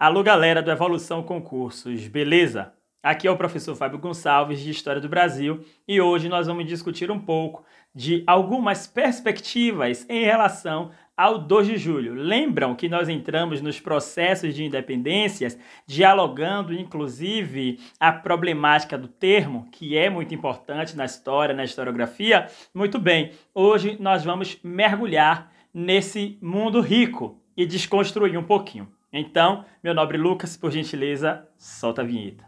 Alô, galera do Evolução Concursos, beleza? Aqui é o professor Fábio Gonçalves, de História do Brasil, e hoje nós vamos discutir um pouco de algumas perspectivas em relação ao 2 de julho. Lembram que nós entramos nos processos de independências, dialogando inclusive a problemática do termo, que é muito importante na história, na historiografia? Muito bem, hoje nós vamos mergulhar nesse mundo rico e desconstruir um pouquinho. Então, meu nobre Lucas, por gentileza, solta a vinheta.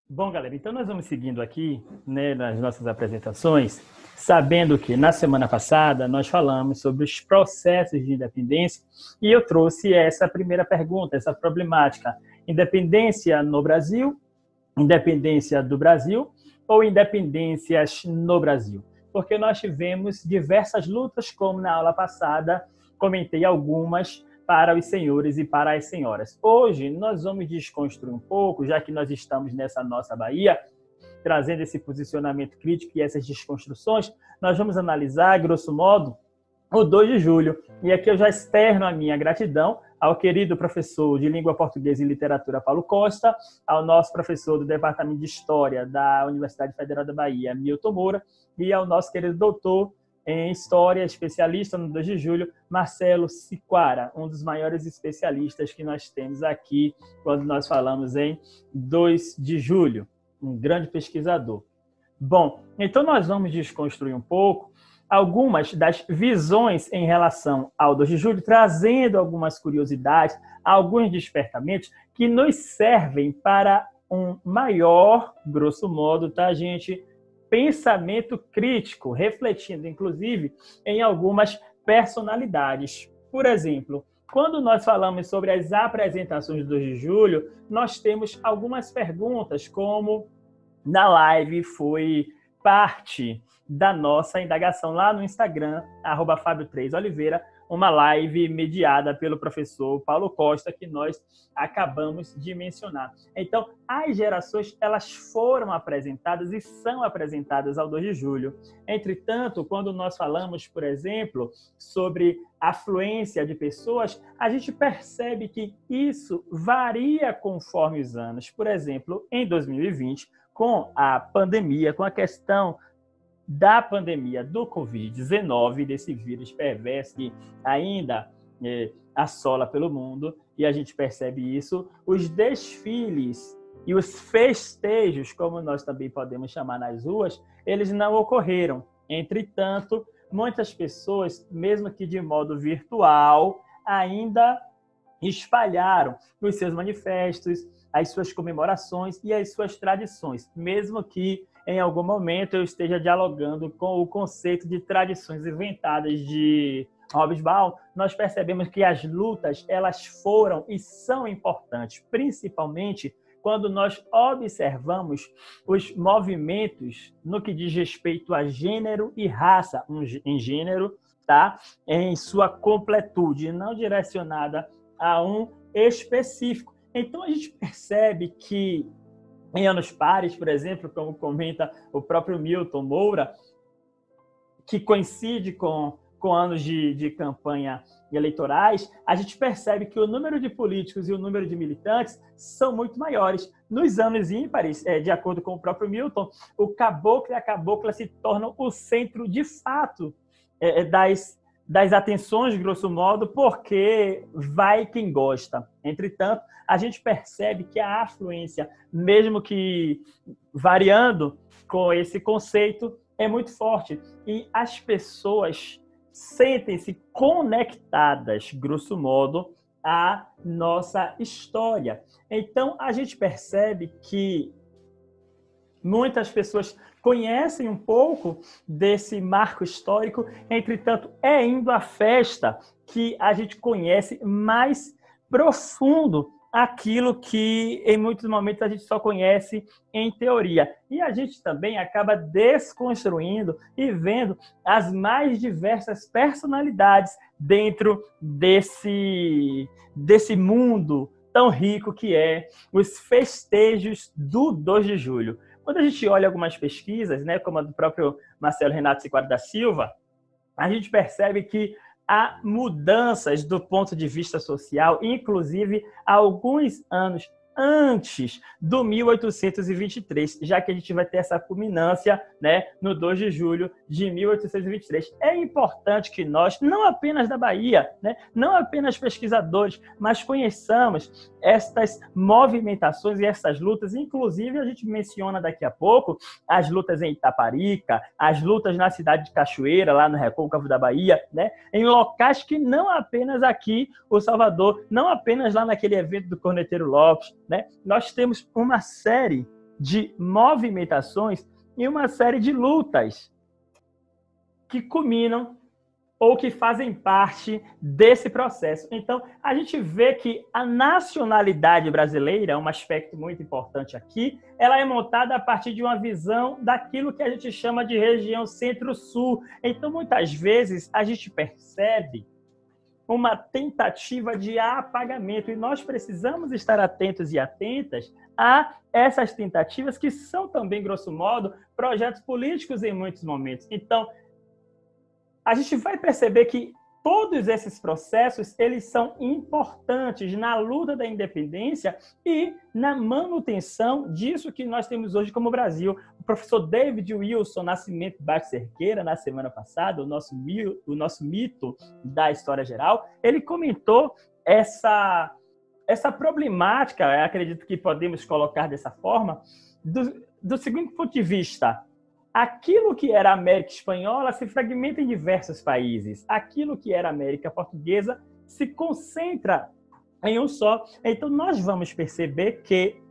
Bom, galera, então nós vamos seguindo aqui, né, nas nossas apresentações, sabendo que na semana passada nós falamos sobre os processos de independência e eu trouxe essa primeira pergunta, essa problemática: independência no Brasil, independência do Brasil ou independências no Brasil? Porque nós tivemos diversas lutas, como na aula passada comentei algumas para os senhores e para as senhoras. Hoje nós vamos desconstruir um pouco, já que nós estamos nessa nossa Bahia, trazendo esse posicionamento crítico e essas desconstruções, nós vamos analisar, grosso modo, o 2 de julho. E aqui eu já externo a minha gratidão ao querido professor de Língua Portuguesa e Literatura, Paulo Costa, ao nosso professor do Departamento de História da Universidade Federal da Bahia, Milton Moura, e ao nosso querido doutor em História, especialista no 2 de julho, Marcelo Siquara, um dos maiores especialistas que nós temos aqui quando nós falamos em 2 de julho, um grande pesquisador. Bom, então nós vamos desconstruir um pouco algumas das visões em relação ao 2 de julho, trazendo algumas curiosidades, alguns despertamentos que nos servem para um maior, grosso modo, tá, gente? Pensamento crítico, refletindo, inclusive, em algumas personalidades. Por exemplo, quando nós falamos sobre as apresentações do 2 de julho, nós temos algumas perguntas, como na live foi parte da nossa indagação lá no Instagram, @Fabio3Oliveira, uma live mediada pelo professor Paulo Costa, que nós acabamos de mencionar. Então, as gerações, elas foram apresentadas e são apresentadas ao 2 de julho. Entretanto, quando nós falamos, por exemplo, sobre afluência de pessoas, a gente percebe que isso varia conforme os anos. Por exemplo, em 2020, com a pandemia, com a questão da pandemia do Covid-19, desse vírus perverso que ainda assola pelo mundo, e a gente percebe isso, os desfiles e os festejos, como nós também podemos chamar nas ruas, eles não ocorreram. Entretanto, muitas pessoas, mesmo que de modo virtual, ainda espalharam os seus manifestos, as suas comemorações e as suas tradições, mesmo que em algum momento eu esteja dialogando com o conceito de tradições inventadas de Hobsbawm, nós percebemos que as lutas, elas foram e são importantes, principalmente quando nós observamos os movimentos no que diz respeito a gênero e raça, em gênero, tá? Em sua completude, não direcionada a um específico. Então, a gente percebe que em anos pares, por exemplo, como comenta o próprio Milton Moura, que coincide com anos de campanha eleitorais, a gente percebe que o número de políticos e o número de militantes são muito maiores. Nos anos ímpares, de acordo com o próprio Milton, o caboclo e a cabocla se tornam o centro de fato das atenções, grosso modo, porque vai quem gosta. Entretanto, a gente percebe que a afluência, mesmo que variando com esse conceito, é muito forte. E as pessoas sentem-se conectadas, grosso modo, à nossa história. Então, a gente percebe que muitas pessoas conhecem um pouco desse marco histórico, entretanto, é indo à festa que a gente conhece mais profundo aquilo que, em muitos momentos, a gente só conhece em teoria. E a gente também acaba desconstruindo e vendo as mais diversas personalidades dentro desse mundo tão rico que é os festejos do 2 de julho. Quando a gente olha algumas pesquisas, né, como a do próprio Marcelo Renato Siqueira da Silva, a gente percebe que há mudanças do ponto de vista social, inclusive há alguns anos antes do 1823, já que a gente vai ter essa culminância, né, no 2 de julho de 1823. É importante que nós, não apenas da Bahia, né, não apenas pesquisadores, mas conheçamos estas movimentações e essas lutas. Inclusive, a gente menciona daqui a pouco as lutas em Itaparica, as lutas na cidade de Cachoeira, lá no Recôncavo da Bahia, né, em locais que não apenas aqui, o Salvador, não apenas lá naquele evento do Corneteiro Lopes, né, nós temos uma série de movimentações e uma série de lutas que culminam ou que fazem parte desse processo. Então, a gente vê que a nacionalidade brasileira, um aspecto muito importante aqui, ela é montada a partir de uma visão daquilo que a gente chama de região centro-sul. Então, muitas vezes, a gente percebe uma tentativa de apagamento, e nós precisamos estar atentos e atentas a essas tentativas, que são também, grosso modo, projetos políticos em muitos momentos. Então, a gente vai perceber que todos esses processos, eles são importantes na luta da independência e na manutenção disso que nós temos hoje como Brasil. O professor David Wilson Nascimento Bastos Cerqueira, na semana passada, o nosso mito da história geral, ele comentou essa problemática, acredito que podemos colocar dessa forma, do seguinte ponto de vista: aquilo que era a América Espanhola se fragmenta em diversos países. Aquilo que era a América Portuguesa se concentra em um só. Então, nós vamos perceber que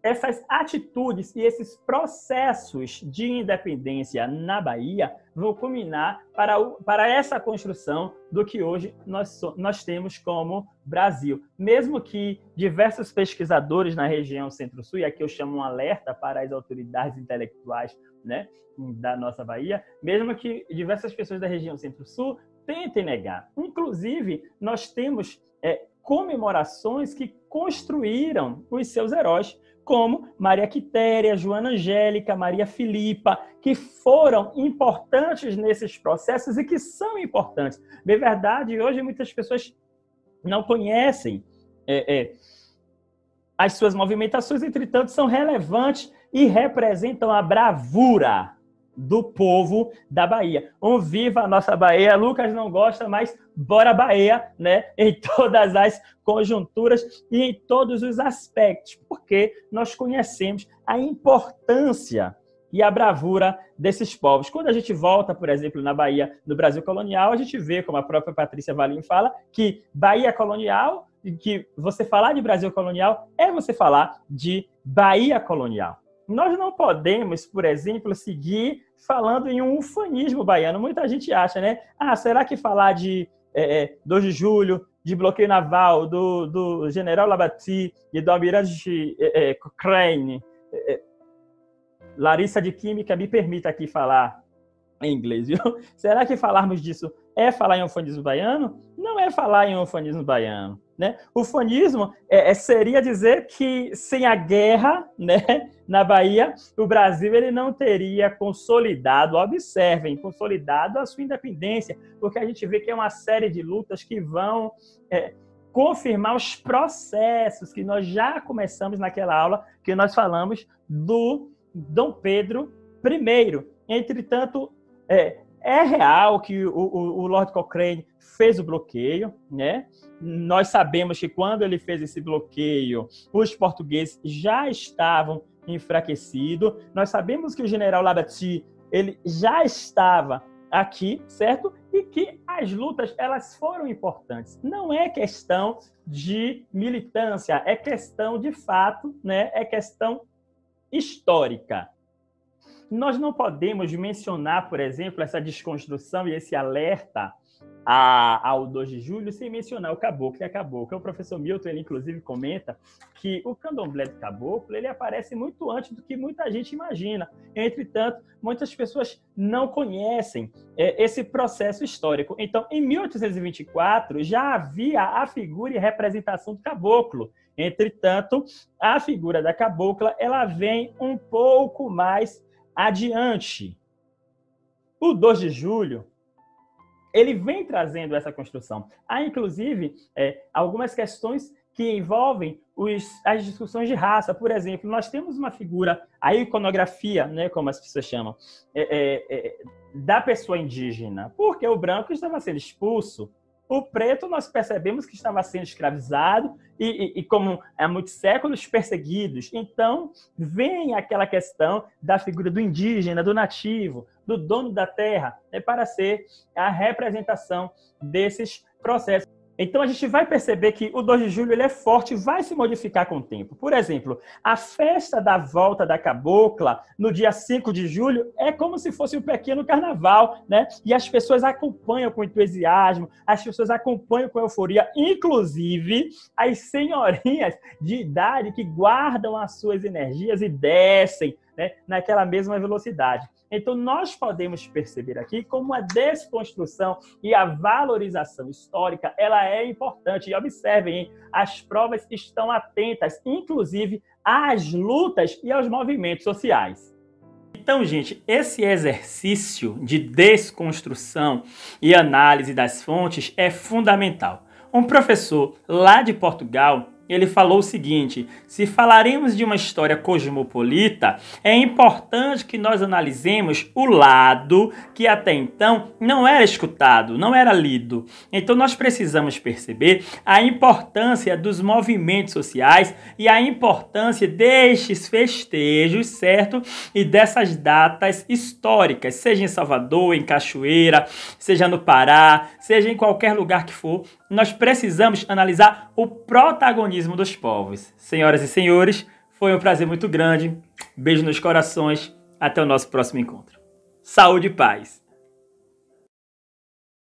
essas atitudes e esses processos de independência na Bahia vão culminar para essa construção do que hoje nós temos como Brasil. Mesmo que diversos pesquisadores na região Centro-Sul, e aqui eu chamo um alerta para as autoridades intelectuais, né, da nossa Bahia, mesmo que diversas pessoas da região Centro-Sul tentem negar. Inclusive, nós temos comemorações que construíram os seus heróis, como Maria Quitéria, Joana Angélica, Maria Filipa, que foram importantes nesses processos e que são importantes. De verdade, hoje muitas pessoas não conhecem as suas movimentações, entretanto, são relevantes e representam a bravura do povo da Bahia. Viva a nossa Bahia! Lucas não gosta, mas bora Bahia, né? Em todas as conjunturas e em todos os aspectos, porque nós conhecemos a importância e a bravura desses povos. Quando a gente volta, por exemplo, na Bahia, no Brasil colonial, a gente vê, como a própria Patrícia Valim fala, que Bahia colonial, que você falar de Brasil colonial é você falar de Bahia colonial. Nós não podemos, por exemplo, seguir falando em um ufanismo baiano. Muita gente acha, né? Será que falar de 2 de julho, de bloqueio naval, do general Labati e do almirante Cochrane, Larissa de Química, me permita aqui falar em inglês, viu? Será que falarmos disso é falar em ufanismo baiano? Não é falar em ufanismo baiano, né? Ufanismo seria dizer que sem a guerra, né, na Bahia, o Brasil ele não teria consolidado, observem, consolidado a sua independência, porque a gente vê que é uma série de lutas que vão confirmar os processos que nós já começamos naquela aula que nós falamos do Dom Pedro I. Entretanto, é real que o Lord Cochrane fez o bloqueio, né? Nós sabemos que quando ele fez esse bloqueio, os portugueses já estavam enfraquecidos. Nós sabemos que o general Labati ele já estava aqui, certo? E que as lutas elas foram importantes. Não é questão de militância, é questão de fato, né? É questão histórica. Nós não podemos mencionar, por exemplo, essa desconstrução e esse alerta ao 2 de julho sem mencionar o caboclo e a cabocla. O professor Milton, ele inclusive comenta que o candomblé do caboclo ele aparece muito antes do que muita gente imagina. Entretanto, muitas pessoas não conhecem esse processo histórico. Então, em 1824, já havia a figura e representação do caboclo Entretanto, a figura da cabocla, ela vem um pouco mais adiante. O 2 de julho, ele vem trazendo essa construção. Há, inclusive, algumas questões que envolvem as discussões de raça. Por exemplo, nós temos uma figura, a iconografia, né, como as pessoas chamam, da pessoa indígena, porque o branco estava sendo expulso, o preto nós percebemos que estava sendo escravizado e como há muitos séculos, perseguidos. Então, vem aquela questão da figura do indígena, do nativo, do dono da terra, para ser a representação desses processos. Então, a gente vai perceber que o 2 de julho ele é forte e vai se modificar com o tempo. Por exemplo, a festa da volta da cabocla, no dia 5 de julho, é como se fosse um pequeno carnaval, né? E as pessoas acompanham com entusiasmo, as pessoas acompanham com euforia, inclusive as senhorinhas de idade que guardam as suas energias e descem, né, naquela mesma velocidade. Então, nós podemos perceber aqui como a desconstrução e a valorização histórica ela é importante. E observem, hein? As provas estão atentas, inclusive, às lutas e aos movimentos sociais. Então, gente, esse exercício de desconstrução e análise das fontes é fundamental. Um professor lá de Portugal, ele falou o seguinte: se falaremos de uma história cosmopolita, é importante que nós analisemos o lado que até então não era escutado, não era lido. Então nós precisamos perceber a importância dos movimentos sociais e a importância destes festejos, certo? E dessas datas históricas, seja em Salvador, em Cachoeira, seja no Pará, seja em qualquer lugar que for, nós precisamos analisar o protagonismo dos povos. Senhoras e senhores, foi um prazer muito grande. Beijo nos corações. Até o nosso próximo encontro. Saúde e paz.